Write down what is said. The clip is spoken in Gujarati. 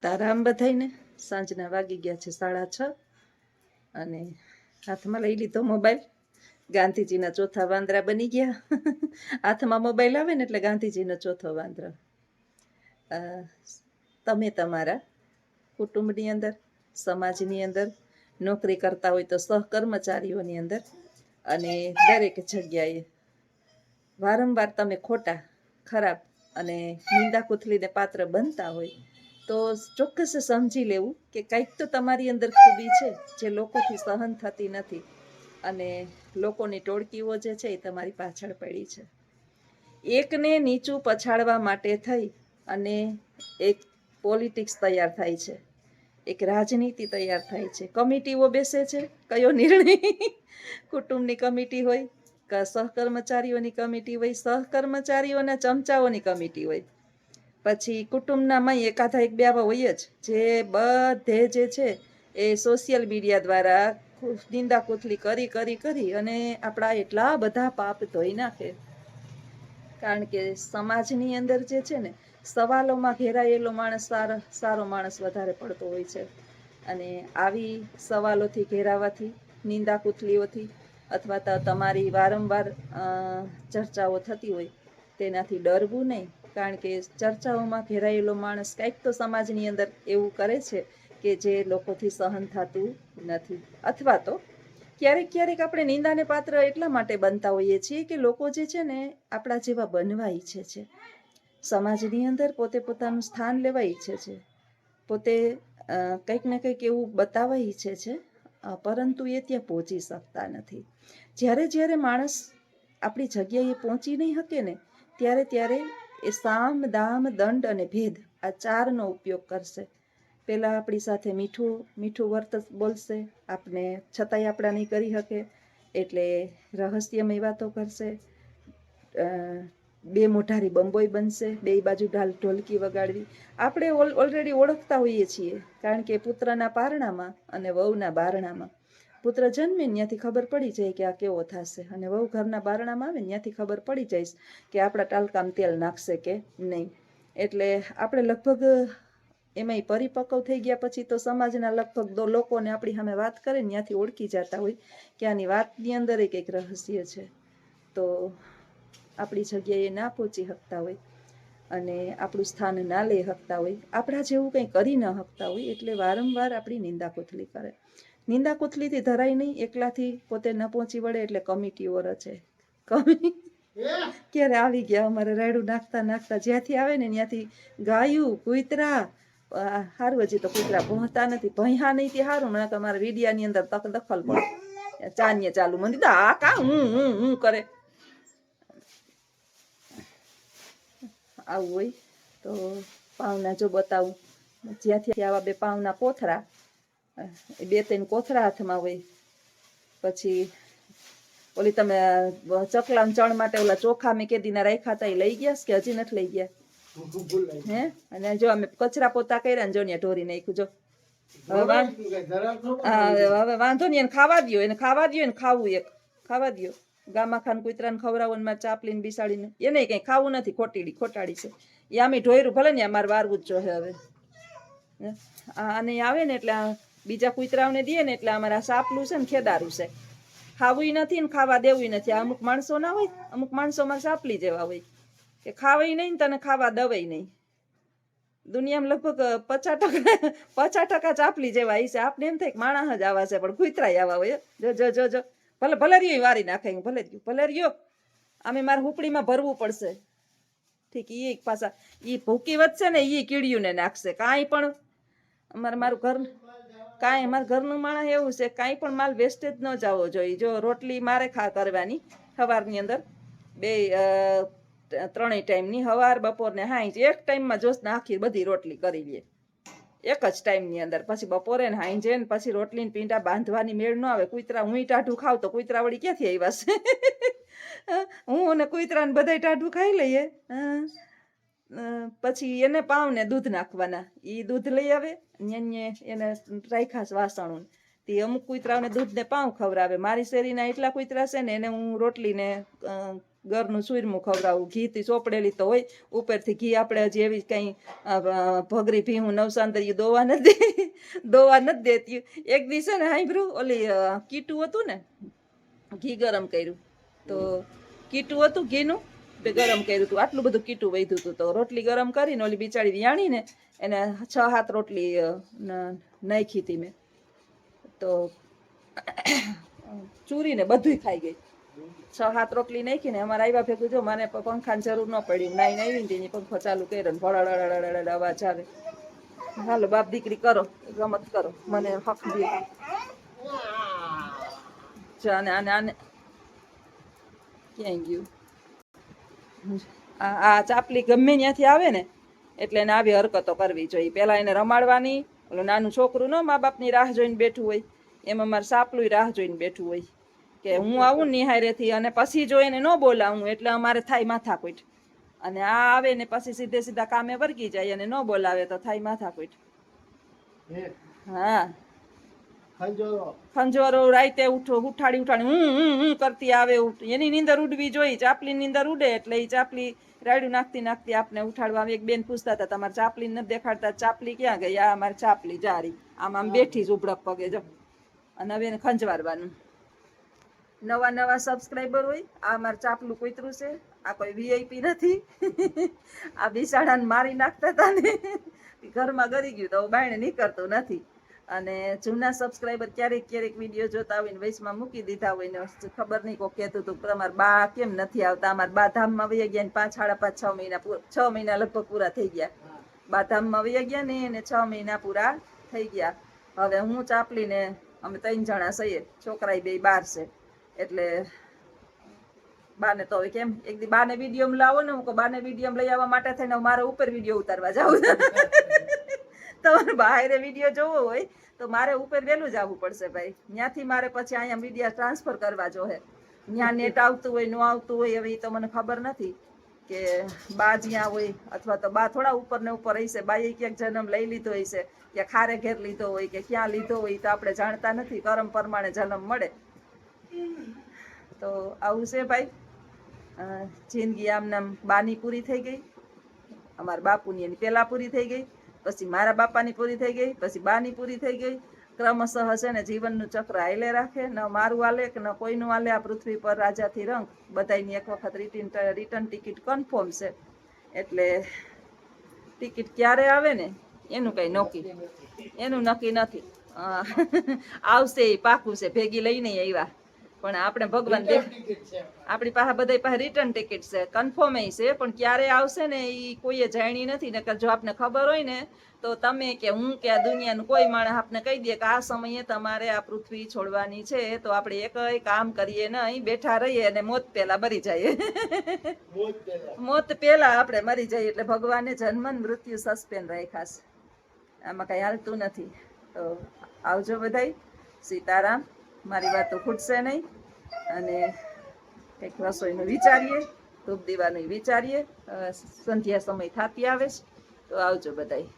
તારામ બધાઈને સાંજના વાગી ગયા છે 6:30 અને હાથમાં લઈ લીધો મોબાઈલ. ગાંધીજીના ચોથા વાંદરા બની ગયા. હાથમાં મોબાઈલ આવે ને એટલે ગાંધીજીનો ચોથો વાંદરો. તમે તમારા કુટુંબની અંદર, સમાજની અંદર, નોકરી કરતા હોય તો સહકર્મચારીઓની અંદર અને દરેક જગ્યાએ વારંવાર તમે ખોટા, ખરાબ અને નિંદા કુથલીને પાત્ર બનતા હોય તો ચોક્કસ સમજી લેવું કે કંઈક તો તમારી અંદર ખૂબી છે જે લોકોથી સહન થતી નથી અને લોકોની ટોળકીઓ જે છે એ તમારી પાછળ પડી છે. એકને નીચું પછાડવા માટે થઈ અને એક પોલિટિક્સ તૈયાર થાય છે, એક રાજનીતિ તૈયાર થાય છે, કમિટીઓ બેસે છે. કયો નિર્ણય? કુટુંબની કમિટી હોય કે સહકર્મચારીઓની કમિટી હોય, સહકર્મચારીઓના ચમચાઓની કમિટી હોય, પછી કુટુંબનામાં એકાદા એક બે આવા હોય જ જે બધે જે છે એ સોશિયલ મીડિયા દ્વારા નિંદા કુથલી કરી કરી કરી અને આપણા એટલા બધા પાપ ધોઈ નાખે. કારણ કે સમાજની અંદર જે છે ને સવાલોમાં ઘેરાયેલો માણસ સારો માણસ વધારે પડતો હોય છે અને આવી સવાલોથી ઘેરાવાથી, નિંદા કુથલીઓથી અથવા તો તમારી વારંવાર ચર્ચાઓ થતી હોય તેનાથી ડરવું નહીં. કારણ કે ચર્ચાઓમાં ઘેરાયેલો માણસ કંઈક તો સમાજની અંદર એવું કરે છે કે જે લોકોથી સહન થતું નથી. અથવા તો ક્યારેક ક્યારેક આપણે નિંદાને પાત્ર એટલા માટે બનતા હોઈએ છીએ કે લોકો જે છે ને આપણા જેવા બનવા ઈચ્છે છે, સમાજની અંદર પોતે પોતાનું સ્થાન લેવા ઈચ્છે છે, પોતે કંઈક ને કંઈક એવું બતાવવા ઈચ્છે છે, પરંતુ એ ત્યાં પહોંચી શકતા નથી. જ્યારે જ્યારે માણસ આપણી જગ્યાએ પહોંચી નહીં શકે ને ત્યારે ત્યારે એ સામ, દામ, દંડ અને ભેદ આ ચારનો ઉપયોગ કરશે. પહેલાં આપણી સાથે મીઠું મીઠું વર્ત બોલશે, આપણે છતાંય આપણા નહીં કરી શકે એટલે રહસ્યમય વાતો કરશે, બે મોઢારી બંબોઈ બનશે, બે બાજુ ઢોલકી વગાડવી. આપણે ઓલરેડી ઓળખતા હોઈએ છીએ કારણ કે પુત્રના પારણામાં અને વહુના બારણામાં પુત્ર જન્મે ત્યાંથી ખબર પડી જાય કે આ કેવો થશે અને વહુ ઘરના બારણામાં આવે ત્યાંથી ખબર પડી જાય કે આપણા ટાલકામાં તેલ નાખશે કે નહીં. એટલે આપણે લગભગ એમાંય પરિપક્વ થઈ ગયા પછી તો સમાજના લગભગ લોકોને આપણી સામે વાત કરે ને ત્યાંથી ઓળખી જતા હોય કે આની વાતની અંદર કંઈક રહસ્ય છે. તો આપણી જગ્યાએ ના પહોંચી શકતા હોય અને આપણું સ્થાન ના લઈ શકતા હોય, આપણા જેવું કંઈ કરી ન શકતા હોય એટલે વારંવાર આપણી નિંદા કુથલી કરે. નિંદા કુથલીથી ધરાય નહીં, એકલાથી પોતે ન પહોંચી વળે એટલે કમિટીઓ રચે. ક્યારે આવી ગયા અમારે રાયડું નાખતા નાખતા જ્યાંથી આવે ને ત્યાંથી ગાયું, કૂતરા, સારું હજી તો કૂતરા પહોંચતા નથી, ભૈયા નહીં તે સારું. મને તમારા વિડિયાની અંદર તક દખલ પડે, ચાનીએ ચાલુ મંદી આ કા હું કરે. આવું હોય તો પાવના જો બતાવું, જ્યાંથી આવા બે પાવના કોથરા, બે ત્રણ કોથરા હાથમાં હોય. પછી ઓલી તમે ચકલા ચણ માટે ઓલા ચોખા મેં કેદીના રાખ્યા હતા એ લઈ ગયા કે હજી નથી લઈ ગયા? હે? અને જો અમે કચરા પોતા કર્યા ને જો ને ઢોરી નાખ્યું. જો હવે વાંધો નહીં, એને ખાવા દો, એને ખાવા દો, એને ખાવું એક ખાવા દો. ગામા ખાન કૂતરાને ખવડાવો ને મારે ચાપલીને બિસાડીને એને કંઈ ખાવું નથી. ખોટાડી છે એ આમે ઢોયરું ભલે ને અમારે વારવું જ જોઈએ. હવે આને આવે ને એટલે બીજા કૂતરાઓને દે ને એટલે અમારે આ સાપલું છે ને ખેદારું છે, ખાવું નથી ને ખાવા દેવું નથી. અમુક માણસો ના હોય, અમુક માણસોમાં સાપલી જેવા હોય કે ખાવાય નહીં તને ખાવા દવાય નહીં. દુનિયામાં લગભગ 50% ચાપલી જેવા છે. આપને એમ થાય કે માણસ જ આવા છે પણ કૂતરાય આવા હોય. જો ભલે રહ્યો વારી નાખે, ભલે રહ્યો આમે મારે હુપડીમાં ભરવું પડશે. ઠીક, એ પાછા એ ભૂકી વધશે ને એ કીડીયું ને નાખશે. કાંઈ પણ મારું ઘરનું માણસ એવું છે, કાંઈ પણ માલ વેસ્ટેજ ન જવો જોઈએ. જો રોટલી મારે કરવાની સવારની અંદર 3 ટાઈમની, સવાર, બપોર ને હાંજ, એક ટાઈમમાં જોશ ને આખી બધી રોટલી કરી લે એક જ ટાઈમની અંદર. પછી બપોરે ને હાંજે ને પછી રોટલીને પીંડા બાંધવાની મેળ ન આવે. કૂતરા હું ટાઢું ખાવ તો કૂતરા વળી ક્યાંથી આવ્યા છે? હું અને કૂતરાને બધા ટાઢું ખાઈ લઈએ. પછી એને પાવને દૂધ નાખવાના, એ દૂધ લઈ આવે એને રાખ્યા વાસણું. તે અમુક કૂતરાઓને દૂધને પાઉં ખવડાવે. મારી શેરીના એટલા કૂતરા છે ને એને હું રોટલીને ઘરનું સૂરમું ખવડાવું. ઘીથી ચોપડેલી તો હોય, ઉપરથી ઘી આપણે હજી એવી કંઈ ભગરી ભીહું નવસાંતરિયું દોવા નથી દેતી. એક દિવસે ને સાંભળ્યું, ઓલી કીટું હતું ને, ઘી ગરમ કર્યું તો કીટું હતું ઘીનું ગરમ કર્યું હતું, આટલું બધું કીટું વધ્યું હતું. તો રોટલી ગરમ કરીને ઓલી બિચારી વિયાણીને એને 6-7 રોટલી નાખી હતી મેં, તો ચૂરીને બધુંય ખાઈ ગઈ. 6-7 રોટલી નાખીને અમારે આવ્યા ભેગું જો મને પંખાની જરૂર ન પડી. નાઈને આવીને તેની પંખો ચાલુ કર્યો ને ભળાડ અવાજ આવે. હાલો બાપ દીકરી કરો, રમત કરો, મને હક દે. આને આને આને ક્યાંય ગયું? આ ચાપલી ગમે ત્યાંથી આવે ને એટલે એને આવી હરકતો કરવી જોઈએ. પહેલા એને રમાડવાની. ઓલું નાનું છોકરું ન મા બાપની રાહ જોઈને બેઠું હોય, એમાં મારે સાપલું રાહ જોઈને બેઠું હોય કે હું આવું નિહારેથી, અને પછી જો એને ન બોલાવું એટલે અમારે થાય માથાકૂટ. અને આ આવે ને પછી સીધા કામે વર્ગી જાય અને ન બોલાવે તો થાય માથાકૂટ. હા, ખંજોરો રાતે ઉઠાડી હું કરતી આવે. એની નીંદર ઉડવી જોઈએ. ચાપલી નીંદર ઉડે એટલે એ ચાપલી રાયડું નાખતી આપને ઉઠાડવા. એક બેન પૂછતા હતા, તમારે ચાપલી નથી દેખાડતા, ચાપલી ક્યાં ગઈ? આ અમારી ચાપલી જારી આમ બેઠી જ ઉબડક પગે જો. અને હવે એને ખંજવારવાનું. નવા સબસ્ક્રાઈબર હોય, આ મારું ચાપલું કૂતરું છે, આ કોઈ વીઆઈપી નથી. આ બિસાડાને મારી નાખતા હતા ને ઘરમાં ગરી ગયું તો બાયણે નીકળતું નથી. અને જૂના સબસ્ક્રાઈબર ક્યારેક વિડીયો જોતા હોય ને વૈશમાં મૂકી દીધા હોય ને ખબર નહીં, કોઈ કહેતું હતું તમારા બા કેમ નથી આવતા. અમારા બા ધામમાં વહી ગયા ને 5, 5.5, 6 મહિના લગભગ પૂરા થઈ ગયા. બા ધામમાં વહી ગયા ને એને 6 મહિના પૂરા થઈ ગયા. હવે હું ચાપલીને અમે 3 જણા છીએ, છોકરાય 2 બહાર છે. એટલે બાને તો હવે કેમ એક દી બાને વિડીયો લાવો ને, હું કહું બાને વિડીયો લઈ આવવા માટે થઈને મારે ઉપર વિડીયો ઉતારવા જાવું. તમારે બહાર વિડીયો જોવો હોય તો મારે ઉપર વહેલું જવું પડશે ભાઈ. ત્યાંથી મારે પછી અહીંયા વિડીયો ટ્રાન્સફર કરવા જોઈએ. ત્યાં નેટ આવતું હોય ન આવતું હોય હવે એ તો મને ખબર નથી કે બા જ્યાં હોય, અથવા તો બા થોડા ઉપર ને ઉપર હશે. બાએ ક્યાંક જન્મ લઈ લીધો હશે, કે ખારે ઘેર લીધો હોય, કે ક્યાં લીધો હોય તો આપણે જાણતા નથી. કરમ પ્રમાણે જન્મ મળે. તો આવું છે ભાઈ. જિંદગી આમ બાની પૂરી થઈ ગઈ, અમારા બાપુની એની પહેલા પૂરી થઈ ગઈ, પછી મારા બાપાની પૂરી થઈ ગઈ, પછી બાની પૂરી થઈ ગઈ. ક્રમશઃ છે ને જીવનનું ચક્ર હાલે રાખે. ન મારું હાલે કે ન કોઈનું હાલે. આ પૃથ્વી પર રાજાથી રંગ બધાની એક વખત રિટર્ન ટિકિટ કન્ફર્મ છે. એટલે ટિકિટ ક્યારે આવે ને એનું કઈ નક્કી નથી. આવશે એ પાકું છે. ભેગી લઈને આવ્યા પણ આપણે ભગવાન આપણી પાસે બધા પાસે રિટર્ન ટિકિટ છે, કન્ફર્મ છે. પણ ક્યારે આવશે ને એ કોઈએ જાણી નથી. નકર જો આપને ખબર હોય ને તો તમે કે હું કે આ દુનિયાનું કોઈ માણસ આપને કહી દે કે આ સમયે તમારે આ પૃથ્વી છોડવાની છે, તો આપણે એક કામ કરીએ નહીં, બેઠા રહીએ અને મોત પહેલા મરી જઈએ. મોત પહેલા આપણે મરી જઈએ. એટલે ભગવાને જન્મ મૃત્યુ સસ્પેન્ડ રાખ્યા છે, આમાં કઈ હાલતું નથી. તો આવજો બધાય. સીતારામ. મારી વાતો ખૂટશે નહીં. અને કંઈક રસોઈનું વિચારીએ, ધૂપ દીવાનું વિચારીએ. સંધ્યા સમય થતી આવે છે તો આવજો બધાય.